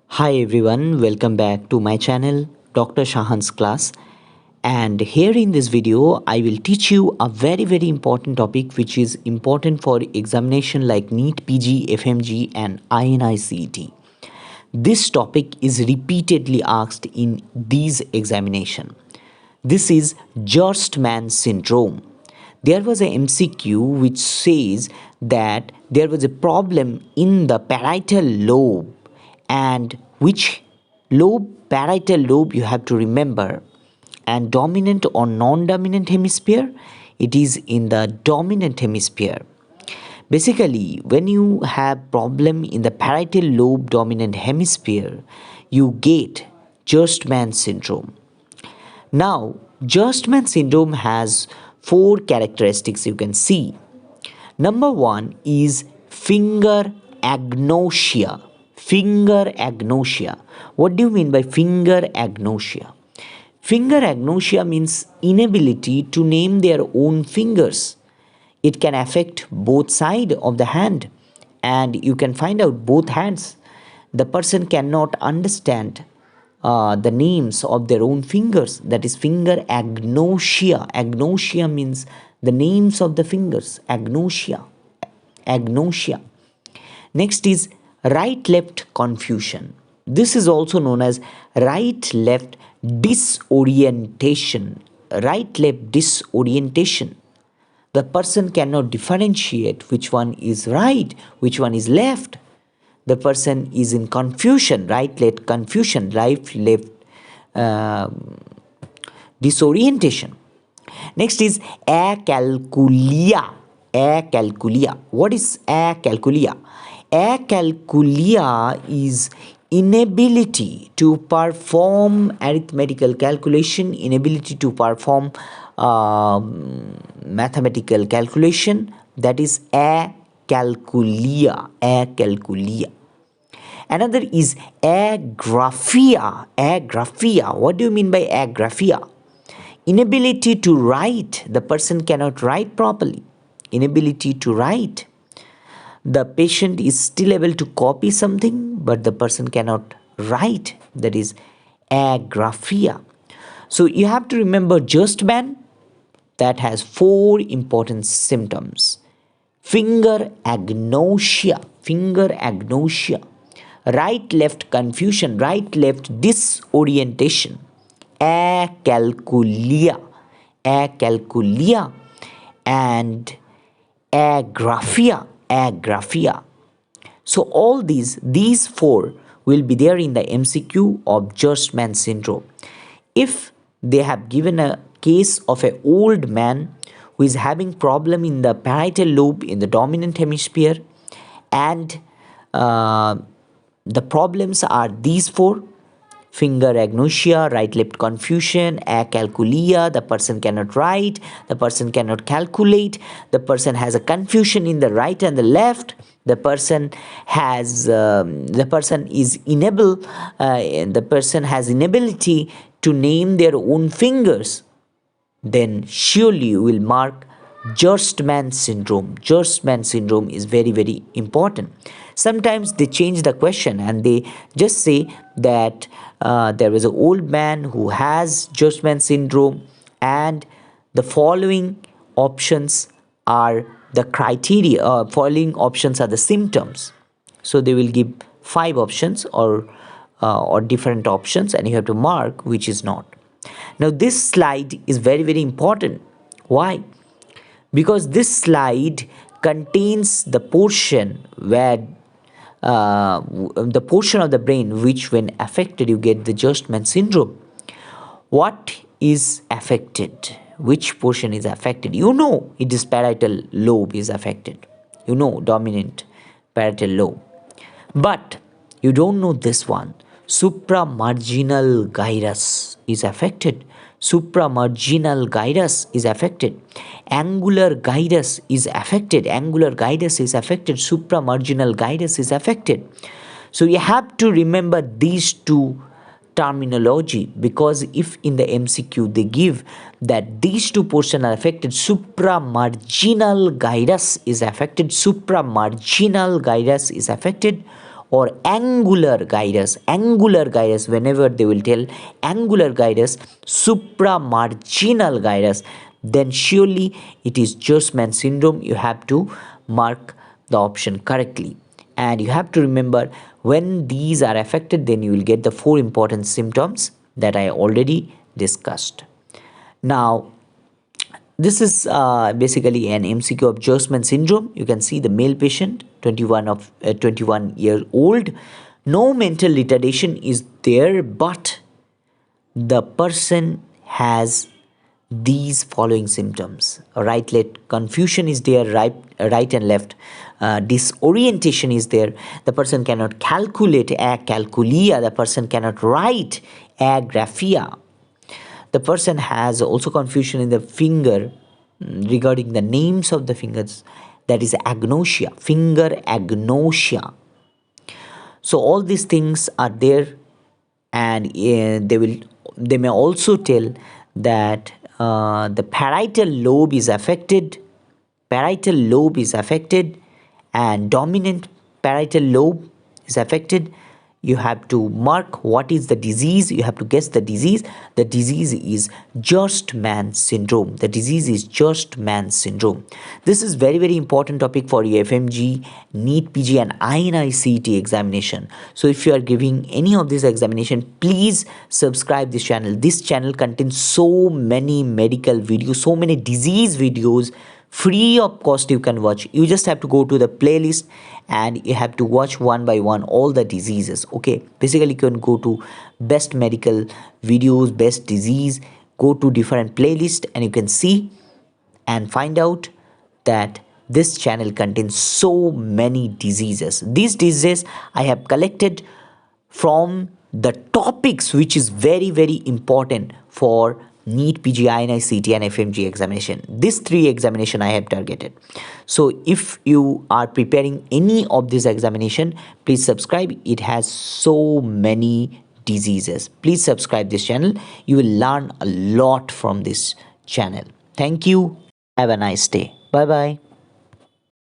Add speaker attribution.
Speaker 1: Hi everyone, welcome back to my channel Dr. Shahan's class, and here in this video I will teach you a very important topic which is important for examination like NEETPG, FMGE and INICET. This topic is repeatedly asked in these examination. This is Gerstman syndrome. There was a MCQ which says that there was a problem in the parietal lobe, and which parietal lobe you have to remember, and dominant or non-dominant hemisphere. It is in the dominant hemisphere. Basically, when you have problem in the parietal lobe dominant hemisphere, you get Gerstmann syndrome. Now, Gerstmann syndrome has four characteristics you can see. Number one is finger agnosia. Finger agnosia. What do you mean by finger agnosia? Finger agnosia means inability to name their own fingers. It can affect both sides of the hand, and you can find out both hands. The person cannot understand the names of their own fingers. That is finger agnosia. Agnosia means the names of the fingers. Agnosia. Agnosia. Next is right left confusion. This is also known as right left disorientation. Right left disorientation. The person cannot differentiate which one is right, which one is left. The person is in confusion, right left confusion, right left disorientation. Next is acalculia. Acalculia. What is acalculia? Acalculia is inability to perform arithmetical calculation, inability to perform mathematical calculation. That is acalculia. Acalculia. Another is agraphia. Agraphia. What do you mean by agraphia? Inability to write. The person cannot write properly. Inability to write. The patient is still able to copy something, but the person cannot write. That is agraphia. So you have to remember Gerstmann, that has four important symptoms. Finger agnosia. Finger agnosia. Right left confusion. Right left disorientation. Acalculia. Acalculia. And agraphia. Agraphia. So all these four will be there in the MCQ of Gerstmann syndrome. If they have given a case of an old man who is having problem in the parietal lobe in the dominant hemisphere, and the problems are these four: finger agnosia, right left confusion, acalculia, the person cannot write, the person cannot calculate, the person has a confusion in the right and the left, the person has the person is unable the person has inability to name their own fingers, then surely you will mark Gerstmann syndrome. Gerstmann syndrome is very important. Sometimes they change the question and they just say that there was an old man who has Gerstmann syndrome, and the following options are the criteria. Following options are the symptoms. So they will give 5 options or different options, and you have to mark which is not. Now this slide is very important. Why? Because this slide contains the portion where the portion of the brain which when affected you get the Gerstmann syndrome. What is affected? Which portion is affected? You know it is parietal lobe is affected. You know dominant parietal lobe. But you don't know this one. Supramarginal gyrus is affected. Supramarginal gyrus is affected. Angular gyrus is affected. Angular gyrus is affected. Supramarginal gyrus is affected. So you have to remember these two terminology, because if in the MCQ they give that these two portions are affected, supramarginal gyrus is affected, supramarginal gyrus is affected, or angular gyrus. Angular gyrus, whenever they will tell angular gyrus, supramarginal gyrus, then surely it is Gerstman syndrome. You have to mark the option correctly. And you have to remember, when these are affected, then you will get the 4 important symptoms that I already discussed. Now, this is basically an MCQ of Gerstmann syndrome. You can see the male patient, 21-year-old. No mental retardation is there, but the person has these following symptoms. Right leg confusion is there, right and left. Disorientation is there. The person cannot calculate, acalculia. The person cannot write, agraphia. The person has also confusion in the finger regarding the names of the fingers. That is agnosia, finger agnosia. So all these things are there, and they may also tell that the parietal lobe is affected. And dominant parietal lobe is affected. You have to mark what is the disease. You have to guess the disease. The disease is Gerstmann syndrome. This is very, very important topic for your FMG, NEETPG and INICET examination. So if you are giving any of this examination, please subscribe this channel. This channel contains so many medical videos, so many disease videos, free of cost. You can watch. You just have to go to the playlist and you have to watch one by one all the diseases. Okay, basically you can go to best medical videos, best disease, go to different playlist, and you can see and find out that this channel contains so many diseases. These diseases I have collected from the topics which is very, very important for NEET, PG, INICET and FMG examination. These 3 examination I have targeted. So if you are preparing any of this examination, please subscribe. It has so many diseases. Please subscribe this channel. You will learn a lot from this channel. Thank you. Have a nice day. Bye bye.